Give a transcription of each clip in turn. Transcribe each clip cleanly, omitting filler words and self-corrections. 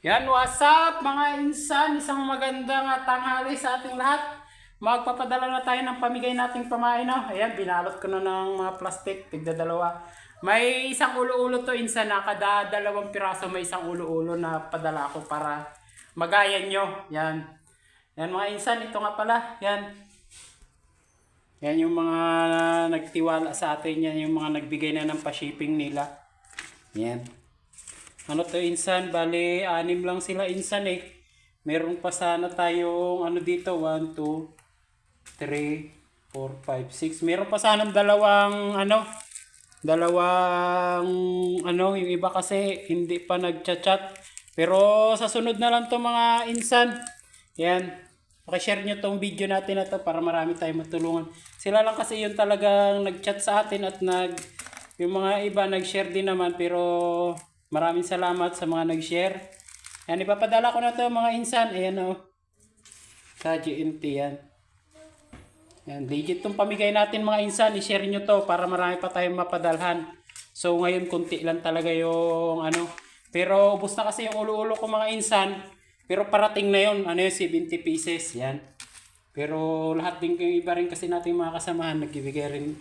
Yan, what's up mga insan? Isang magandang tanghali sa ating lahat. Magpapadala na tayo ng pamigay nating pamain. No? Ayan, binalot ko na ng mga plastic, tigda dalawa. May isang ulo-ulo to insan na kada dalawang piraso may isang ulo-ulo na padala ko para magayan nyo. Yan. Yan mga insan, ito nga pala. Yan. Yan yung mga nagtiwala sa atin. Yan yung mga nagbigay na ng pa-shipping nila. Yan. Ano to insan? Bali, 6 lang sila insan eh. Meron pa sana tayong ano dito, 1, 2, 3, 4, 5, 6. Meron pa sana dalawang yung iba kasi hindi pa nagchat-chat. Pero sa sunod na lang to mga insan. Yan. Pakishare nyo tong video natin na to para marami tayong matulungan. Sila lang kasi yung talagang nagchat sa atin at yung mga iba nag-share din naman pero maraming salamat sa mga nag-share. Yan, ipapadala ko na to mga insan. Ayan o. Sa GMT yan. Yan, legit tong pamigay natin mga insan. I-share nyo to para marami pa tayong mapadalhan. So ngayon kunti lang talaga yung Pero ubos na kasi yung ulo-ulo ko mga insan. Pero parating na yun. 70 pieces. Yan. Pero lahat din yung iba rin kasi nating mga kasamahan nagbibigay rin.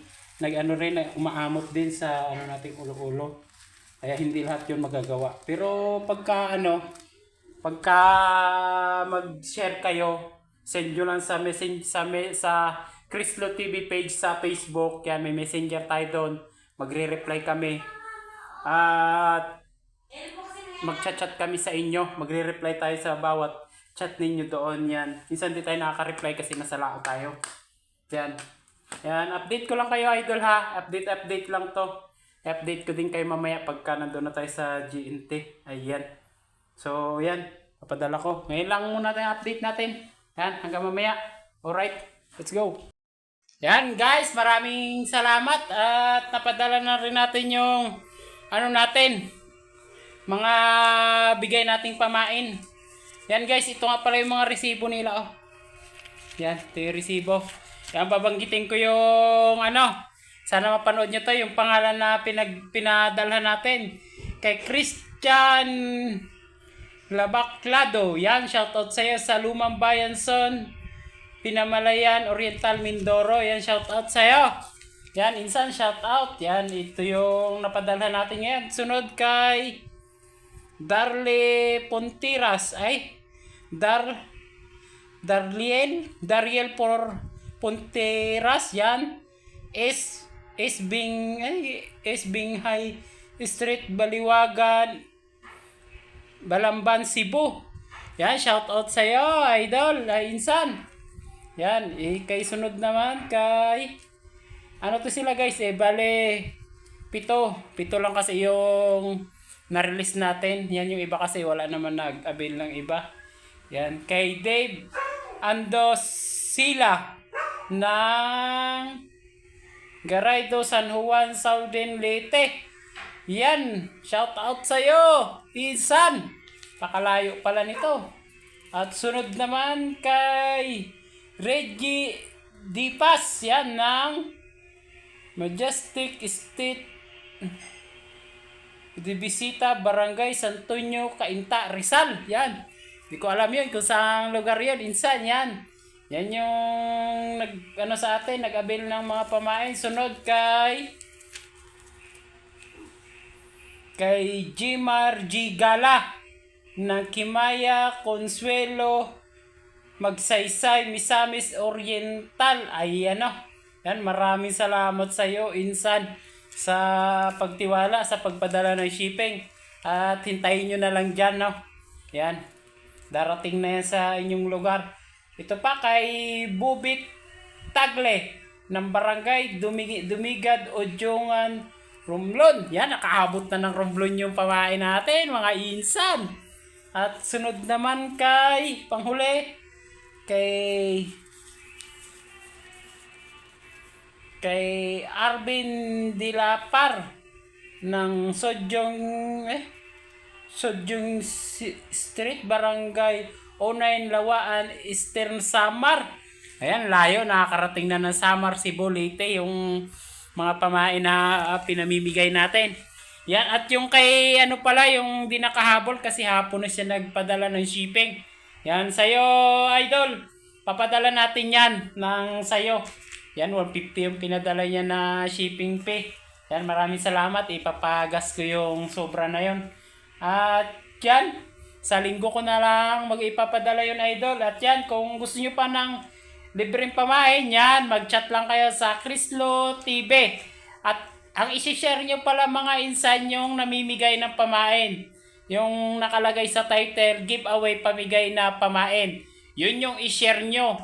Umaamot din sa nating ulo-ulo. Kaya hindi lahat 'yon magagawa. Pero pagka mag-share kayo, send nyo lang sa sa Crislo TV page sa Facebook. Yan, may messenger tayo doon. Magre-reply kami. At magchat-chat kami sa inyo. Magre-reply tayo sa bawat chat ninyo doon. Yan. Minsan di tayo nakaka-reply kasi nasa lao tayo. Yan. Yan, update ko lang kayo idol ha. Update lang to. Update ko din kayo mamaya pagka nandun na tayo sa GNT. Ayan. So, yan. Papadala ko. Ngayon lang muna tayong update natin. Yan, hanggang mamaya. Alright, let's go. Yan guys, maraming salamat at napadala na rin natin yung natin. Mga bigay nating pamain. Yan guys, ito nga pala yung mga resibo nila oh. Yan, ito yung resibo. Yan, babanggitin ko yung sana mapanood nyo to, yung pangalan na pinadalhan natin. Kay Christian Labaclado. Yan, shoutout sa'yo sa Lumang Bayan Son, Pinamalayan, Oriental, Mindoro. Yan, shoutout sa'yo. Yan, insan, shoutout. Yan, ito yung napadalhan natin ngayon. Sunod kay Darle Pontiras. Dariel Ponteras. Yan. Esbing High Street, Baliwagan, Balamban, Cebu. Yan, shout out sa iyo, idol, insan. Yan, kay sunod naman kay to sila guys bale pito lang kasi yung na-release natin. Yan yung iba kasi wala naman nag-avail ng iba. Yan, kay Dave Andosila ng Garaydo, San Juan, Southern Leyte. Yan, shout out sa iyo, insan. Pakalayo pala nito. At sunod naman kay Reggie Dipas, yan ng Majestic Estate Dibisita, Barangay Santonio, Cainta, Rizal. Yan. Hindi ko alam yun kung saan lugar yun, insan yan. Yan yung sa atin, nag-avail ng mga pamain. Sunod kay Jimar G. Gala ng Kimaya, Consuelo, Magsaysay, Misamis Oriental. Ay yan, maraming salamat sa iyo, insan, sa pagtiwala, sa pagpadala ng shipping. At hintayin nyo na lang dyan, no? Yan, darating na yan sa inyong lugar. Ito pa kay Bubit Tagle ng Barangay Dumigad, Ojongan, Romblon. Yan, nakahabot na ng Romblon yung pamain natin, mga insan. At sunod naman kay panghuli kay Arvin Dilapar ng Sodyong Street, Barangay O9, Lawaan, Eastern Samar. Ayan, layo, nakakarating na ng Samar, Cebu, Leyte, yung mga pamain na pinamimigay natin. Yan, at yung kay ano pala, yung di nakahabol kasi hapon na siya nagpadala ng shipping. Yan, sa'yo, idol. Papadala natin yan ng sa'yo. Yan, 150 yung pinadala niya na shipping fee. Yan, maraming salamat. Ipapagas ko yung sobra na yon. At yan, sa linggo ko na lang mag-ipapadala yun, idol. At yan, kung gusto nyo pa ng libreng pamain, yan, mag-chat lang kayo sa Crislo TV. At ang isi-share nyo pala mga insan yung namimigay ng pamain. Yung nakalagay sa title, giveaway pamigay na pamain. Yun yung i-share nyo.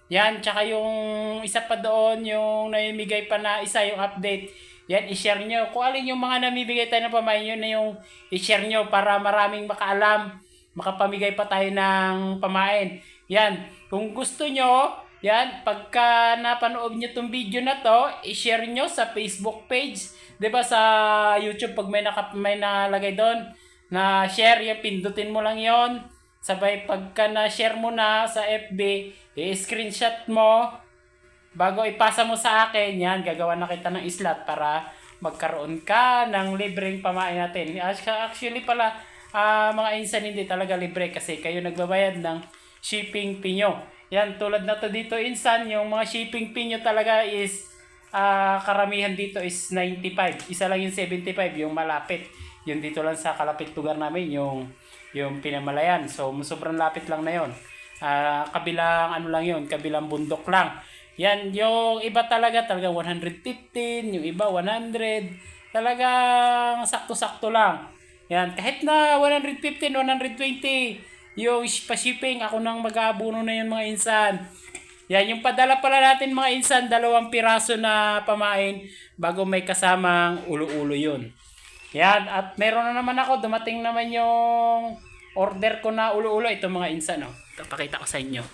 Yan, tsaka yung isa pa doon, yung namimigay pa na isa yung update. Yan, i-share nyo. Kung alin yung mga namimigay tayo ng pamain, yun na yung i-share nyo para maraming makaalam. Makapamigay pa tayo ng pamain. Yan, kung gusto nyo, yan, pagka napanood nyo tong video na to, i-share nyo sa Facebook page. 'Di ba sa YouTube pag may nalagay doon na share, yung pindutin mo lang 'yon. Sabay pagka na-share mo na sa FB, i-screenshot mo bago ipasa mo sa akin. Yan, gagawa na kita ng slot para magkaroon ka ng libreng pamain natin. Actually pala, mga insan hindi talaga libre kasi kayo nagbabayad ng shipping fee nyo. Yan, tulad na to dito insan, yung mga shipping fee nyo talaga is karamihan dito is 95. Isa lang yung 75, yung malapit. Yung dito lang sa kalapit lugar namin, yung Pinamalayan. So, sobrang lapit lang na yon. Kabilang ano lang yon, kabilang bundok lang. Yan, yung iba talagang 115, yung iba 100. Talagang sakto-sakto lang. Yan, kahit na 115, 120, yung pa-shipping, ako nang mag-aabuno na yun mga insan. Yan, yung padala pala natin mga insan, 2 piraso na pamain bago may kasamang ulo-ulo yun. Yan, at meron na naman ako, dumating naman yung order ko na ulo-ulo. Ito mga insan, no? Ito, pakita ko sa inyo.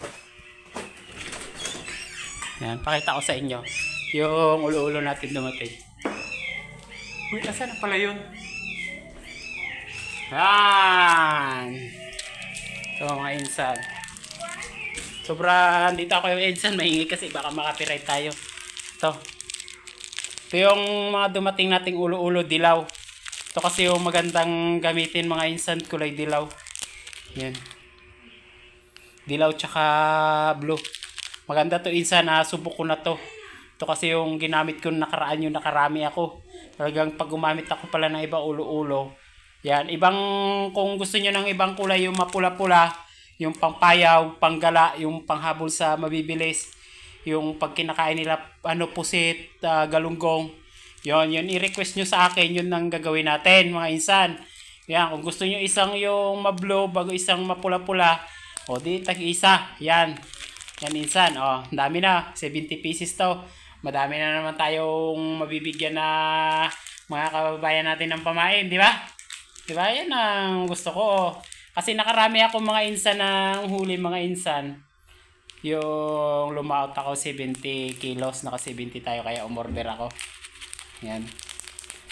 Yan, pakita ko sa inyo. Yung ulo-ulo natin dumating. Uy, asan na pala yun? Yan. Ito mga insan. Sobrang dito ako yung insan, mahingi kasi baka makapiright tayo. Ito yung mga dumating nating ulo-ulo, dilaw. Ito kasi yung magandang gamitin mga insan, kulay dilaw. Yan. Dilaw tsaka blue. Maganda to insan, subok ko na to. Ito kasi yung ginamit ko nakaraan, yung nakarami ako. Talagang pag gumamit ako pala ng iba ulo-ulo. Yan, kung gusto nyo ng ibang kulay, yung mapula-pula, yung pangpayaw, panggala, yung panghabol sa mabibilis, yung pag kinakain nila, pusit, galunggong. Yun, i-request nyo sa akin, yun ang gagawin natin, mga insan. Yan, kung gusto nyo isang yung mablo, bago isang mapula-pula, o di, tag-isa. Yan, insan, dami na, 70 pieces to. Madami na naman tayong mabibigyan na mga kababayan natin ng pamain, di ba? Di ba, yan ang gusto ko. Kasi nakarami ako mga insan ng huli, mga insan. Yung lumaot ako 70 kilos, naka 70 tayo, kaya umorder ako. Yan.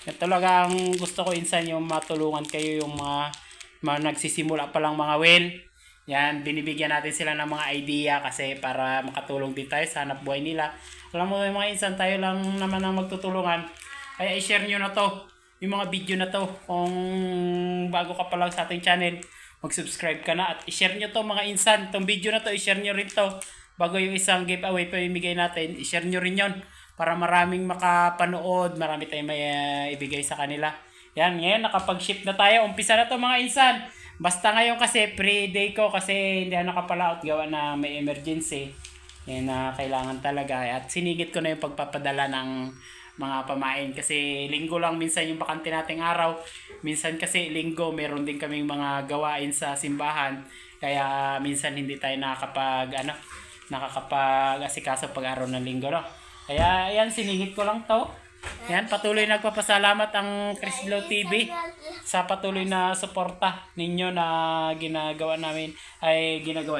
Yan talagang gusto ko insan, yung matulungan kayo, yung mga nagsisimula pa lang mga well. Yan, binibigyan natin sila ng mga idea kasi para makatulong din tayo sa hanap buhay nila. Alam mo yung mga insan, tayo lang naman ang magtutulungan. Kaya i-share nyo na to, yung mga video na to. Kung bago ka pa lang sa ating channel, mag-subscribe ka na at i-share nyo to mga insan. Itong video na to, i-share nyo rin to. Bago yung isang giveaway pa ibigay natin, i-share nyo rin yon para maraming makapanood, marami tayong may ibigay sa kanila. Yan, ngayon nakapag-ship na tayo. Umpisa na to mga insan. Basta ngayon kasi pre-day ko kasi hindi ako nakapalaot, gawa na may emergency. Yan na kailangan talaga. At sinigit ko na yung pagpapadala ng mga pamain kasi linggo lang minsan yung bakante nating araw. Minsan kasi linggo meron din kaming mga gawain sa simbahan. Kaya minsan hindi tayo nakakapag-asikaso pag araw ng linggo, no? Kaya yan, siningit ko lang to. Yan, patuloy nagpapasalamat ang Crislo TV sa patuloy na suporta ninyo na ginagawa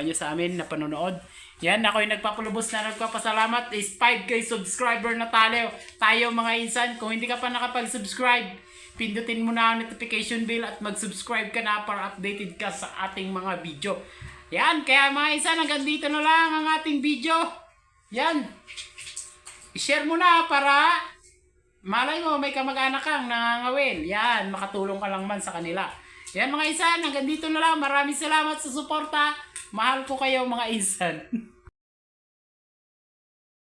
nyo sa amin na panonood. Yan, ako yung nagpapalubos na nagpapasalamat is 5K subscriber na tayo mga insan. Kung hindi ka pa nakapag-subscribe, pindutin mo na ang notification bell at mag-subscribe ka na para updated ka sa ating mga video. Yan, kaya mga insan, hanggang dito na lang ang ating video. Yan, i-share mo na para Malay mo, may kamag-anak kang nangangawin. Yan, makatulong ka lang man sa kanila. Yan mga insan, hanggang dito na lang. Maraming salamat sa suporta. Mahal ko kayo mga insan.